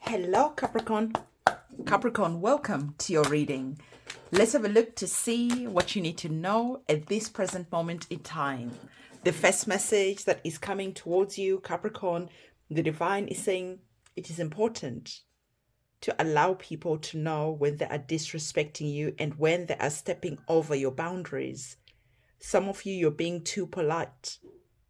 Hello, Capricorn. Capricorn, welcome to your reading. Let's have a look to see what you need to know at this present moment in time. The first message that is coming towards you, Capricorn, the divine is saying it is important to allow people to know when they are disrespecting you and when they are stepping over your boundaries. Some of you, you're being too polite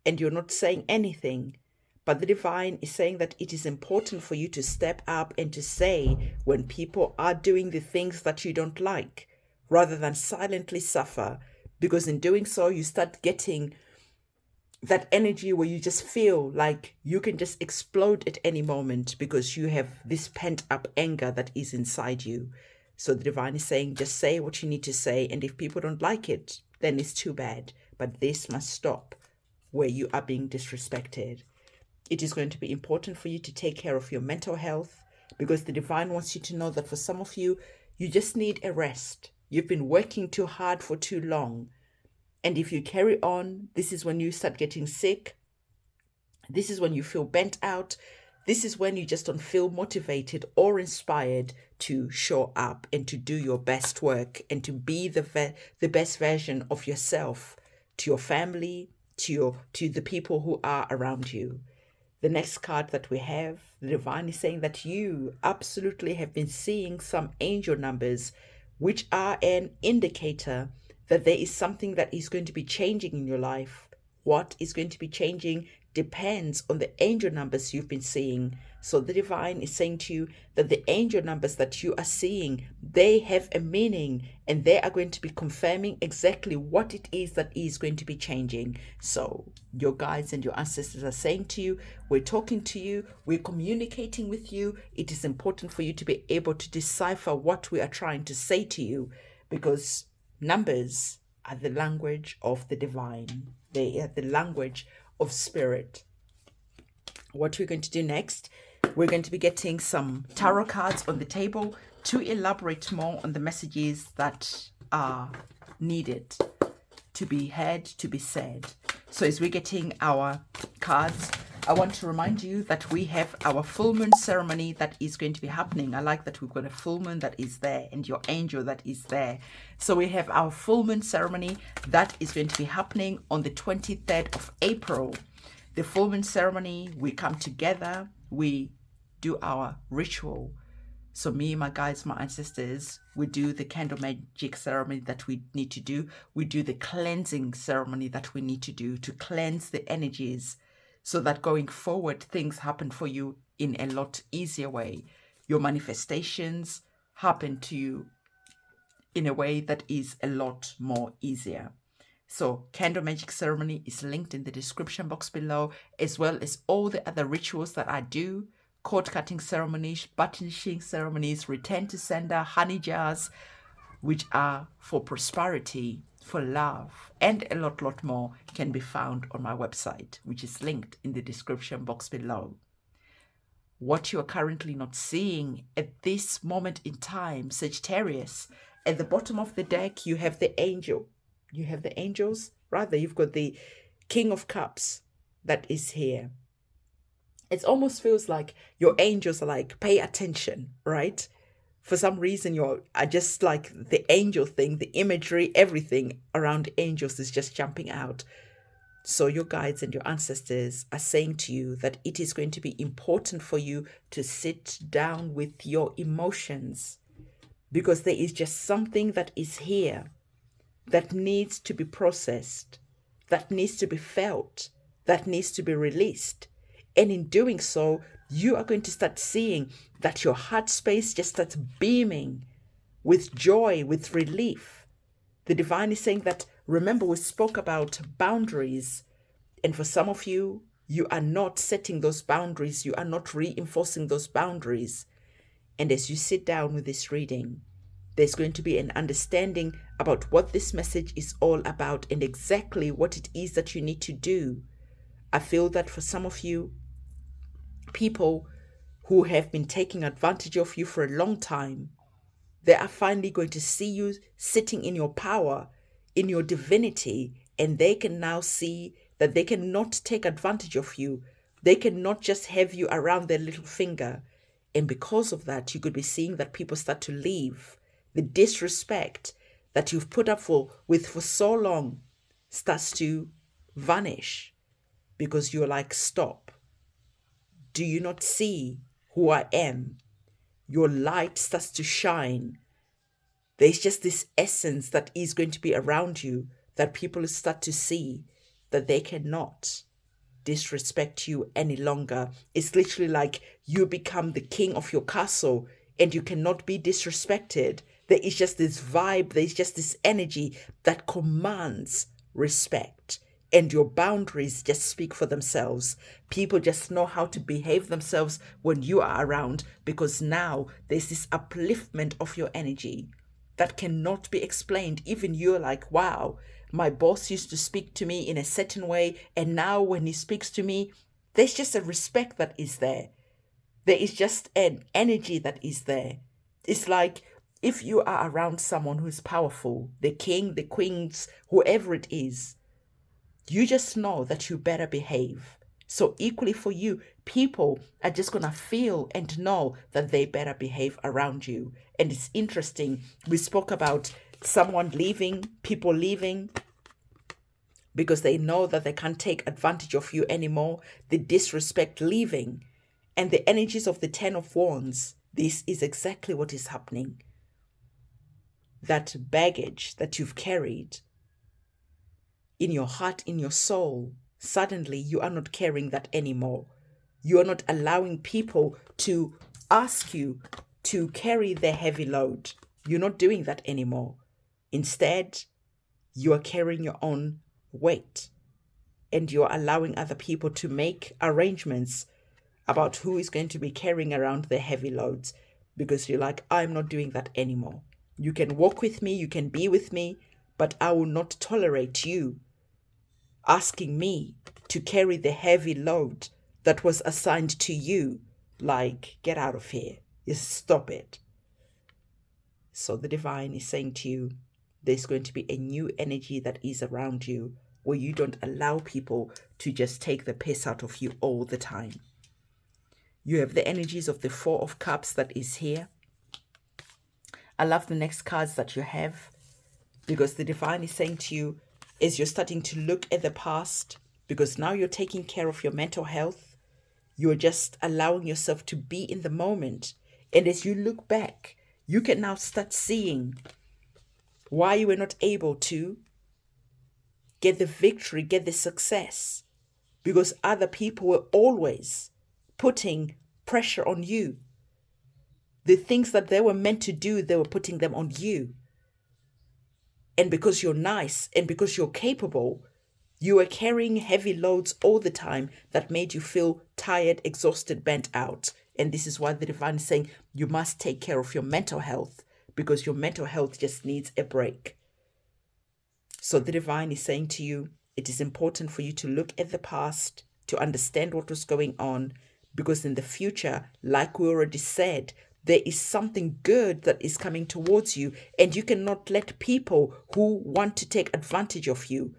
and you're not saying anything. But the divine is saying that it is important for you to step up and to say when people are doing the things that you don't like, rather than silently suffer. Because in doing so, you start getting that energy where you just feel like you can just explode at any moment because you have this pent up anger that is inside you. So the divine is saying, just say what you need to say. And if people don't like it, then it's too bad. But this must stop where you are being disrespected. It is going to be important for you to take care of your mental health because the divine wants you to know that for some of you, you just need a rest. You've been working too hard for too long. And if you carry on, this is when you start getting sick. This is when you feel bent out. This is when you just don't feel motivated or inspired to show up and to do your best work and to be the best version of yourself to your family, to the people who are around you. The next card that we have, the divine is saying that you absolutely have been seeing some angel numbers, which are an indicator that there is something that is going to be changing in your life. What is going to be changing depends on the angel numbers you've been seeing. So the divine is saying to you that the angel numbers that you are seeing, they have a meaning and they are going to be confirming exactly what it is that is going to be changing. So your guides and your ancestors are saying to you, we're talking to you, we're communicating with you. It is important for you to be able to decipher what we are trying to say to you because numbers are the language of the divine. They are the language of spirit. What we're going to do next, we're going to be getting some tarot cards on the table to elaborate more on the messages that are needed to be heard, to be said. So as we're getting our cards, I want to remind you that we have our full moon ceremony that is going to be happening. I like that we've got a full moon that is there and your angel that is there. So we have our full moon ceremony that is going to be happening on the 23rd of April. The full moon ceremony, we come together, we do our ritual. So me, my guides, my ancestors, we do the candle magic ceremony that we need to do. We do the cleansing ceremony that we need to do to cleanse the energies so that going forward, things happen for you in a lot easier way. Your manifestations happen to you in a way that is a lot more easier. So candle magic ceremony is linked in the description box below, as well as all the other rituals that I do. Cord cutting ceremonies, banishing ceremonies, return to sender, honey jars, which are for prosperity, for love, and a lot more can be found on my website, which is linked in the description box below. What you are currently not seeing at this moment in time, Sagittarius, at the bottom of the deck, you have the angel. You have the angels, rather, you've got the King of Cups that is here. It almost feels like your angels are like, pay attention, right? For some reason, you're just like the angel thing, the imagery, everything around angels is just jumping out. So your guides and your ancestors are saying to you that it is going to be important for you to sit down with your emotions because there is just something that is here that needs to be processed, that needs to be felt, that needs to be released. And in doing so, you are going to start seeing that your heart space just starts beaming with joy, with relief. The divine is saying that, remember, we spoke about boundaries. And for some of you, you are not setting those boundaries. You are not reinforcing those boundaries. And as you sit down with this reading, there's going to be an understanding about what this message is all about and exactly what it is that you need to do. I feel that for some of you, people who have been taking advantage of you for a long time, they are finally going to see you sitting in your power, in your divinity, and they can now see that they cannot take advantage of you. They cannot just have you around their little finger. And because of that, you could be seeing that people start to leave. The disrespect that you've put up with for so long starts to vanish because you're like, stop. Do you not see who I am? Your light starts to shine. There's just this essence that is going to be around you that people start to see that they cannot disrespect you any longer. It's literally like you become the king of your castle and you cannot be disrespected. There is just this vibe, there's just this energy that commands respect, and your boundaries just speak for themselves. People just know how to behave themselves when you are around, because now there's this upliftment of your energy that cannot be explained. Even you're like, wow, my boss used to speak to me in a certain way, and now when he speaks to me, there's just a respect that is there. There is just an energy that is there. It's like if you are around someone who's powerful, the king, the queens, whoever it is, you just know that you better behave. So equally for you, people are just going to feel and know that they better behave around you. And it's interesting. We spoke about someone leaving, people leaving, because they know that they can't take advantage of you anymore. The disrespect leaving. And the energies of the Ten of Wands, this is exactly what is happening. That baggage that you've carried in your heart, in your soul, suddenly you are not carrying that anymore. You are not allowing people to ask you to carry their heavy load. You're not doing that anymore. Instead, you are carrying your own weight, and you're allowing other people to make arrangements about who is going to be carrying around their heavy loads, because you're like, I'm not doing that anymore. You can walk with me, you can be with me, but I will not tolerate you asking me to carry the heavy load that was assigned to you. Like, get out of here. Just stop it. So the divine is saying to you, there's going to be a new energy that is around you where you don't allow people to just take the piss out of you all the time. You have the energies of the Four of Cups that is here. I love the next cards that you have, because the divine is saying to you, as you're starting to look at the past, because now you're taking care of your mental health, you're just allowing yourself to be in the moment. And as you look back, you can now start seeing why you were not able to get the victory, get the success, because other people were always putting pressure on you. The things that they were meant to do, they were putting them on you. And because you're nice and because you're capable, you were carrying heavy loads all the time that made you feel tired, exhausted, bent out. And this is why the divine is saying you must take care of your mental health, because your mental health just needs a break. So the divine is saying to you, it is important for you to look at the past, to understand what was going on, because in the future, like we already said, there is something good that is coming towards you, and you cannot let people who want to take advantage of you,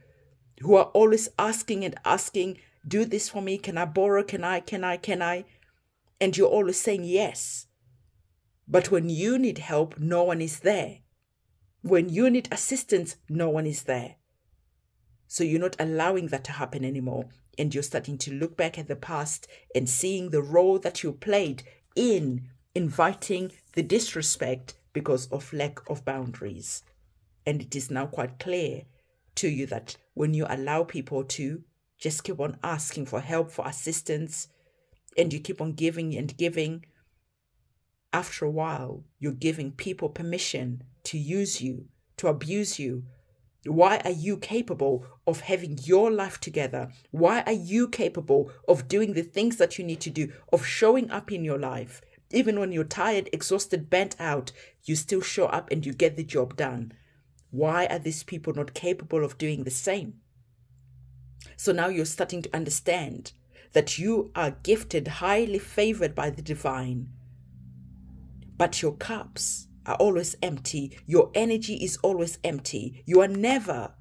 who are always asking and asking, do this for me, can I borrow, can I? And you're always saying yes. But when you need help, no one is there. When you need assistance, no one is there. So you're not allowing that to happen anymore. And you're starting to look back at the past and seeing the role that you played in inviting the disrespect because of lack of boundaries. And it is now quite clear to you that when you allow people to just keep on asking for help, for assistance, and you keep on giving and giving, after a while, you're giving people permission to use you, to abuse you. Why are you capable of having your life together? Why are you capable of doing the things that you need to do, of showing up in your life? Even when you're tired, exhausted, bent out, you still show up and you get the job done. Why are these people not capable of doing the same? So now you're starting to understand that you are gifted, highly favored by the divine. But your cups are always empty. Your energy is always empty. You are never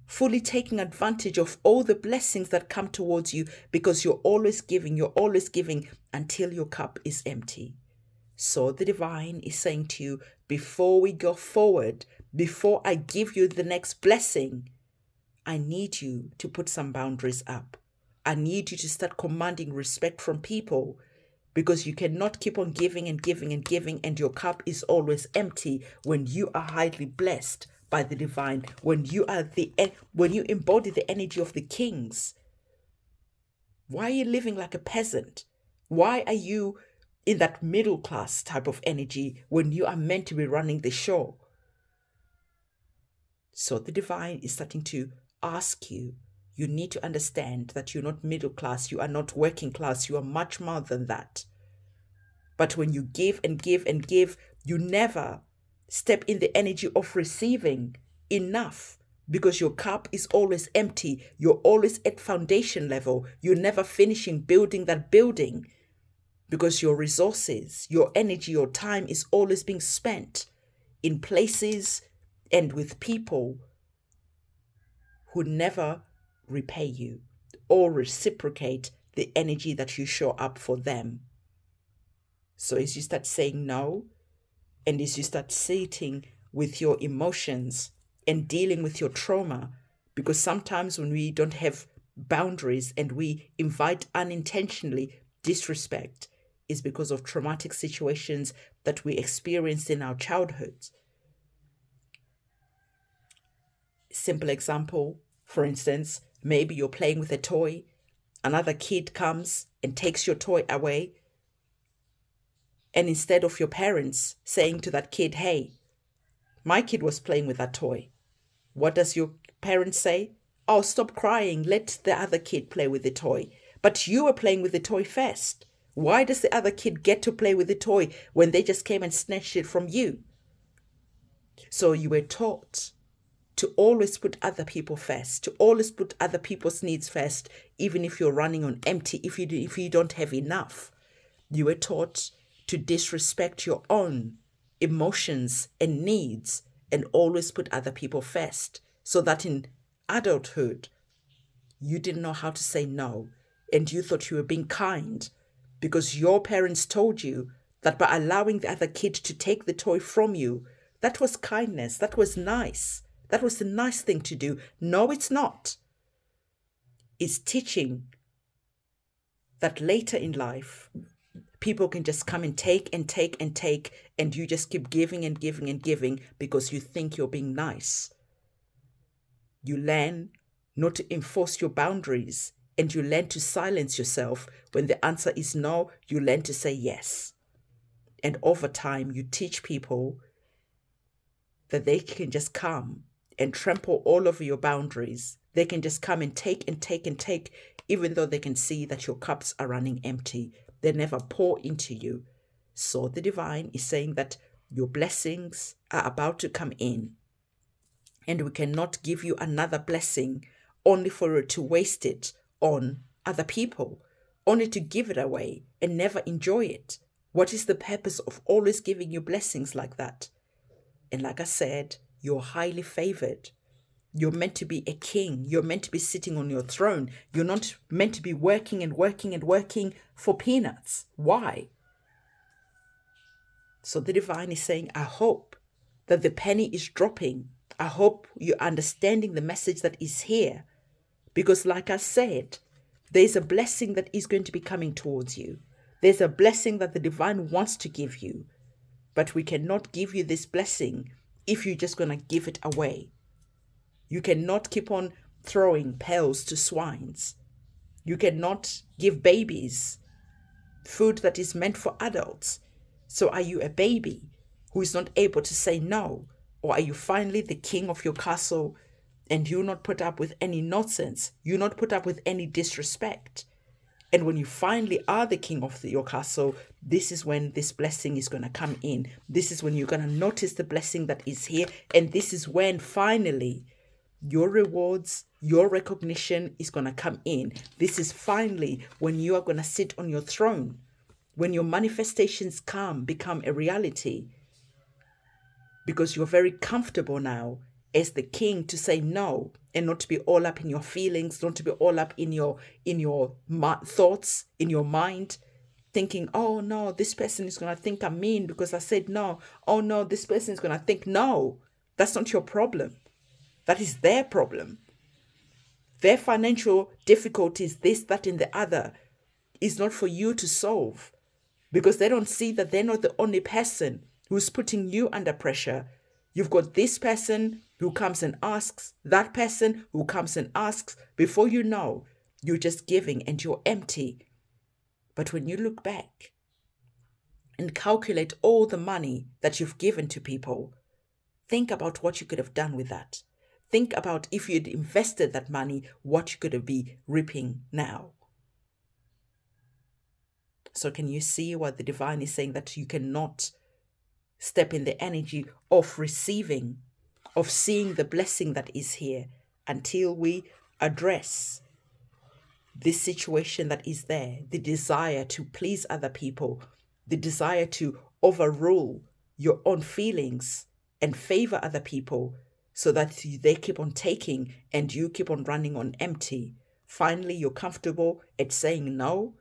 fully taking advantage of all the blessings that come towards you, because you're always giving until your cup is empty. So the divine is saying to you, before we go forward, before I give you the next blessing, I need you to put some boundaries up. I need you to start commanding respect from people, because you cannot keep on giving and your cup is always empty when you are highly blessed by the divine, when you embody the energy of the kings. Why are you living like a peasant? Why are you in that middle class type of energy when you are meant to be running the show? So the divine is starting to ask you, you need to understand that you're not middle class, you are not working class, you are much more than that. But when you give, you never step in the energy of receiving enough, because your cup is always empty. You're always at foundation level. You're never finishing building that building, because your resources, your energy, your time is always being spent in places and with people who never repay you or reciprocate the energy that you show up for them. So as you start saying no, and as you start sitting with your emotions and dealing with your trauma, because sometimes when we don't have boundaries and we invite unintentionally disrespect, is because of traumatic situations that we experienced in our childhoods. Simple example, for instance, maybe you're playing with a toy, another kid comes and takes your toy away, and instead of your parents saying to that kid, hey, my kid was playing with that toy, what does your parents say? Oh, stop crying, let the other kid play with the toy. But you were playing with the toy first. Why does the other kid get to play with the toy when they just came and snatched it from you? So you were taught to always put other people first, to always put other people's needs first, even if you're running on empty, if you don't have enough. You were taught to disrespect your own emotions and needs and always put other people first, so that in adulthood, you didn't know how to say no, and you thought you were being kind because your parents told you that by allowing the other kid to take the toy from you, that was kindness, that was nice. That was the nice thing to do. No, it's not. It's teaching that later in life, people can just come and take, and you just keep giving because you think you're being nice. You learn not to enforce your boundaries, and you learn to silence yourself. When the answer is no, you learn to say yes. And over time, you teach people that they can just come and trample all over your boundaries. They can just come and take, even though they can see that your cups are running empty. They never pour into you. So the divine is saying that your blessings are about to come in, and we cannot give you another blessing only for it to waste it on other people, only to give it away and never enjoy it. What is the purpose of always giving you blessings like that? And like I said, you're highly favored. You're meant to be a king. You're meant to be sitting on your throne. You're not meant to be working for peanuts. Why? So the divine is saying, I hope that the penny is dropping. I hope you're understanding the message that is here. Because like I said, there's a blessing that is going to be coming towards you. There's a blessing that the divine wants to give you. But we cannot give you this blessing if you're just going to give it away. You cannot keep on throwing pearls to swines. You cannot give babies food that is meant for adults. So are you a baby who is not able to say no? Or are you finally the king of your castle and you not put up with any nonsense? You not put up with any disrespect? And when you finally are the king of your castle, this is when this blessing is going to come in. This is when you're going to notice the blessing that is here. And this is when finally your rewards, your recognition is going to come in. This is finally when you are going to sit on your throne. When your manifestations become a reality. Because you're very comfortable now as the king to say no and not to be all up in your feelings, not to be all up in your thoughts, in your mind, thinking, oh no, this person is going to think I'm mean because I said no. Oh no, this person is going to think no. That's not your problem. That is their problem. Their financial difficulties, this, that, and the other, is not for you to solve, because they don't see that they're not the only person who's putting you under pressure. You've got this person who comes and asks, that person who comes and asks. Before you know, you're just giving and you're empty. But when you look back and calculate all the money that you've given to people, think about what you could have done with that. Think about if you'd invested that money, what you could be reaping now. So can you see what the divine is saying? That you cannot step in the energy of receiving, of seeing the blessing that is here, until we address this situation that is there, the desire to please other people, the desire to overrule your own feelings and favor other people so that they keep on taking and you keep on running on empty. Finally, you're comfortable at saying no,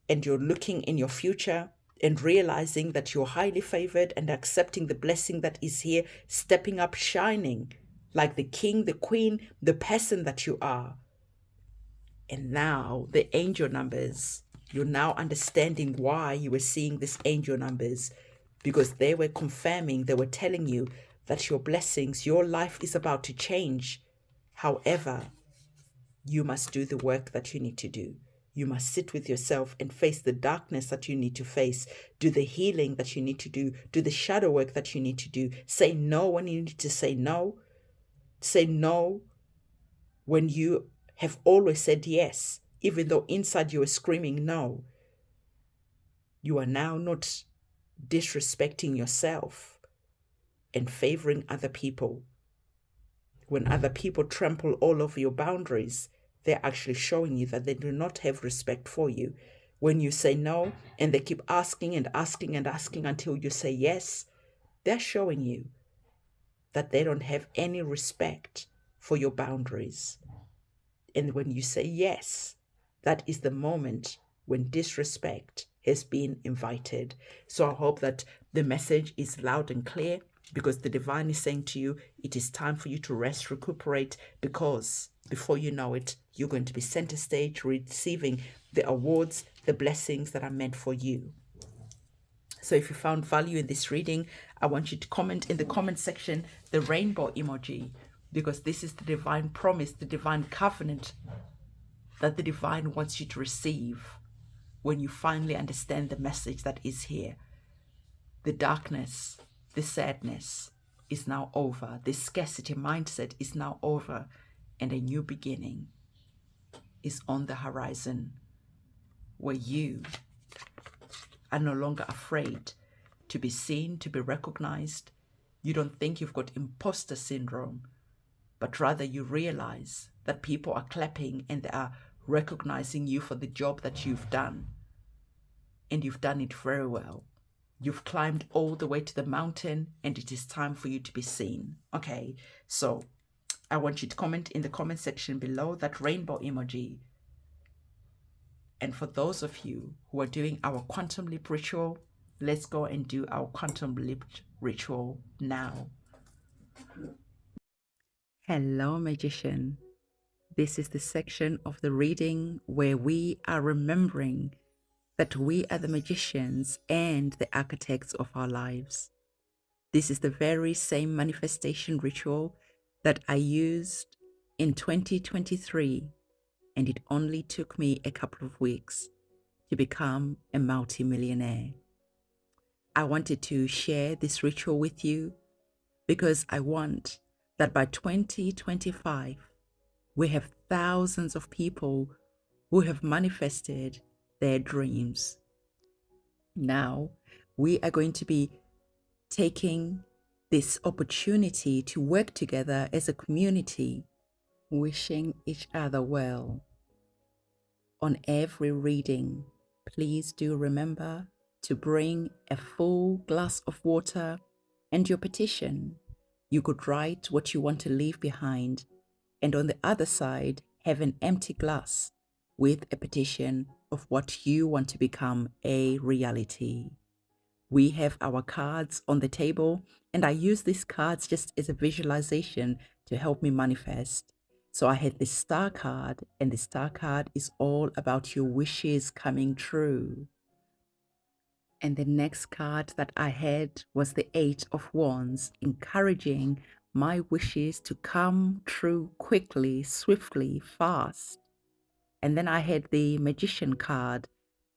and you're looking in your future and realizing that you're highly favored and accepting the blessing that is here, stepping up, shining like the king, the queen, the person that you are. And now the angel numbers, you're now understanding why you were seeing these angel numbers, because they were confirming, they were telling you that your blessings, your life is about to change. However, you must do the work that you need to do. You must sit with yourself and face the darkness that you need to face. Do the healing that you need to do. Do the shadow work that you need to do. Say no when you need to say no. Say no when you have always said yes, even though inside you are screaming no. You are now not disrespecting yourself and favoring other people. When other people trample all over your boundaries, they're actually showing you that they do not have respect for you. When you say no and they keep asking and asking and asking until you say yes, they're showing you that they don't have any respect for your boundaries. And when you say yes, that is the moment when disrespect has been invited. So I hope that the message is loud and clear, because the divine is saying to you, it is time for you to rest, recuperate, because before you know it, you're going to be center stage receiving the awards, the blessings that are meant for you. So if you found value in this reading, I want you to comment in the comment section the rainbow emoji, because this is the divine promise, the divine covenant that the divine wants you to receive when you finally understand the message that is here. The darkness, the sadness is now over. The scarcity mindset is now over, and a new beginning is on the horizon, where you are no longer afraid to be seen, to be recognized. You don't think you've got imposter syndrome, but rather you realize that people are clapping and they are recognizing you for the job that you've done. And you've done it very well. You've climbed all the way to the mountain, and it is time for you to be seen. Okay, so I want you to comment in the comment section below that rainbow emoji. And for those of you who are doing our quantum leap ritual, let's go and do our quantum leap ritual now. Hello, magician. This is the section of the reading where we are remembering that we are the magicians and the architects of our lives. This is the very same manifestation ritual that I used in 2023, and it only took me a couple of weeks to become a multi-millionaire. I wanted to share this ritual with you because I want that by 2025, we have thousands of people who have manifested their dreams. Now, we are going to be taking this opportunity to work together as a community, wishing each other well. On every reading, please do remember to bring a full glass of water and your petition. You could write what you want to leave behind, And on the other side, have an empty glass with a petition of what you want to become a reality. We have our cards on the table, and I use these cards just as a visualization to help me manifest. So I had the star card, and the star card is all about your wishes coming true. And the next card that I had was the Eight of Wands, encouraging my wishes to come true quickly, swiftly, fast. And then I had the Magician card,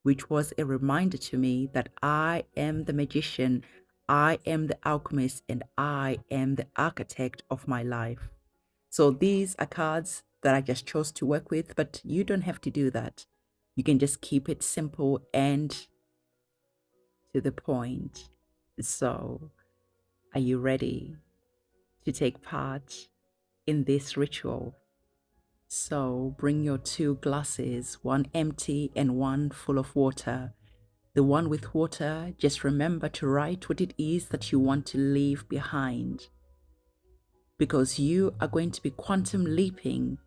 which was a reminder to me that I am the magician, I am the alchemist, and I am the architect of my life. So these are cards that I just chose to work with, but you don't have to do that. You can just keep it simple and to the point. So, are you ready to take part in this ritual? So, bring your two glasses, one empty and one full of water. The one with water, just remember to write what it is that you want to leave behind, because you are going to be quantum leaping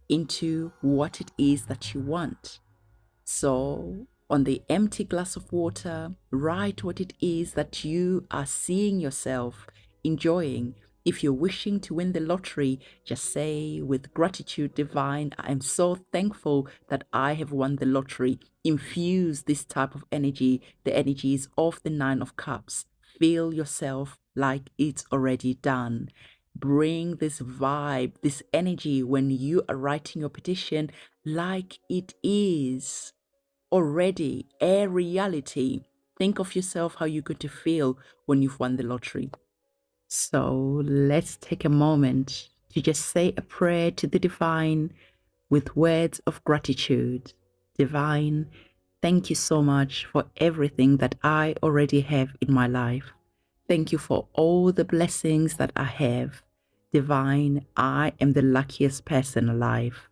into what it is that you want. So, on the empty glass of water, write what it is that you are seeing yourself enjoying. If you're wishing to win the lottery, just say, with gratitude divine, I am so thankful that I have won the lottery. Infuse this type of energy, the energies of the Nine of Cups. Feel yourself like it's already done. Bring this vibe, this energy when you are writing your petition like it is already a reality. Think of yourself how you're going to feel when you've won the lottery. So let's take a moment to just say a prayer to the divine with words of gratitude. Divine, thank you so much for everything that I already have in my life. Thank you for all the blessings that I have. Divine, I am the luckiest person alive.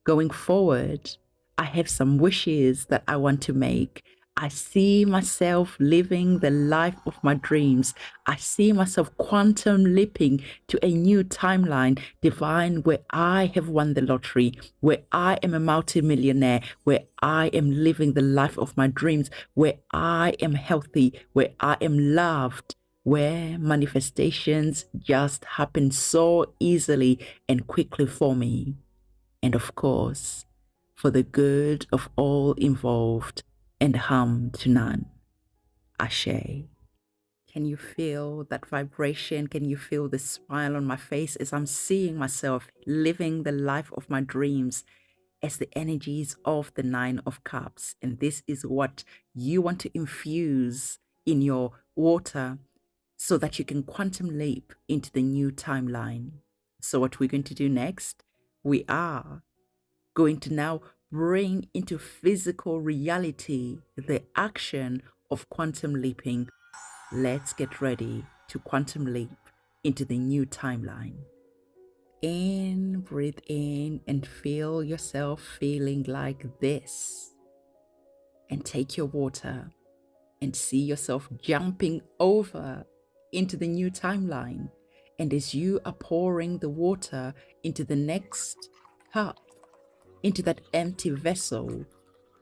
Going forward, I have some wishes that I want to make. I see myself living the life of my dreams. I see myself quantum leaping to a new timeline, divine, where I have won the lottery, where I am a multimillionaire, where I am living the life of my dreams, where I am healthy, where I am loved, where manifestations just happen so easily and quickly for me. And of course, for the good of all involved and harm to none. Ashe. Can you feel that vibration? Can you feel the smile on my face as I'm seeing myself living the life of my dreams as the energies of the Nine of Cups? And this is what you want to infuse in your water so that you can quantum leap into the new timeline. So what we're going to do next, we are going to now bring into physical reality the action of quantum leaping. Let's get ready to quantum leap into the new timeline. Breathe in and feel yourself feeling like this. And take your water and see yourself jumping over into the new timeline. And as you are pouring the water into the next cup, into that empty vessel,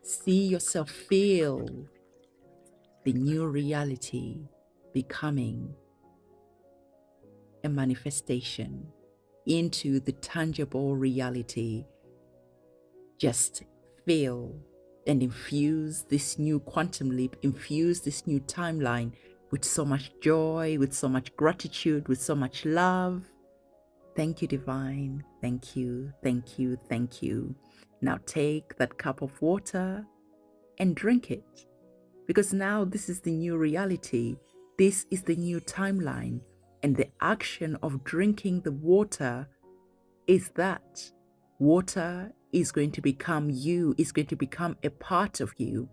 see yourself feel the new reality becoming a manifestation into the tangible reality. Just feel and infuse this new quantum leap, infuse this new timeline with so much joy, with so much gratitude, with so much love. Thank you, divine. Thank you, thank you, thank you. Now take that cup of water and drink it, because now this is the new reality. This is the new timeline, and the action of drinking the water is that water is going to become you, is going to become a part of you,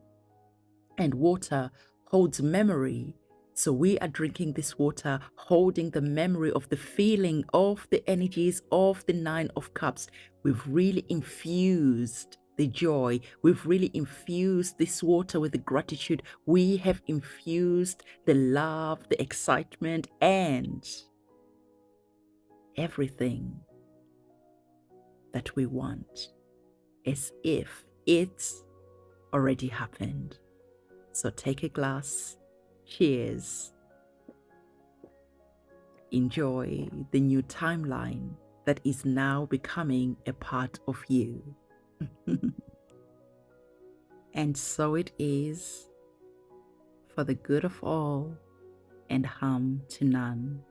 and water holds memory. So we are drinking this water, holding the memory of the feeling of the energies of the Nine of Cups. We've really infused the joy. We've really infused this water with the gratitude. We have infused the love, the excitement, and everything that we want, as if it's already happened. So take a glass, cheers, enjoy the new timeline that is now becoming a part of you. And so it is, for the good of all and harm to none.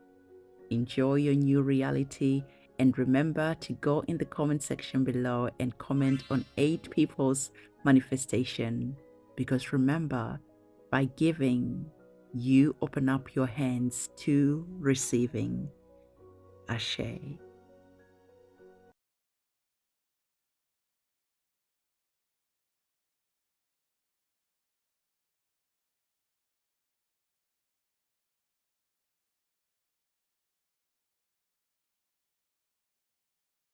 Enjoy your new reality, and remember to go in the comment section below and comment on 8 people's manifestation, because remember, by giving, you open up your hands to receiving. Ashe.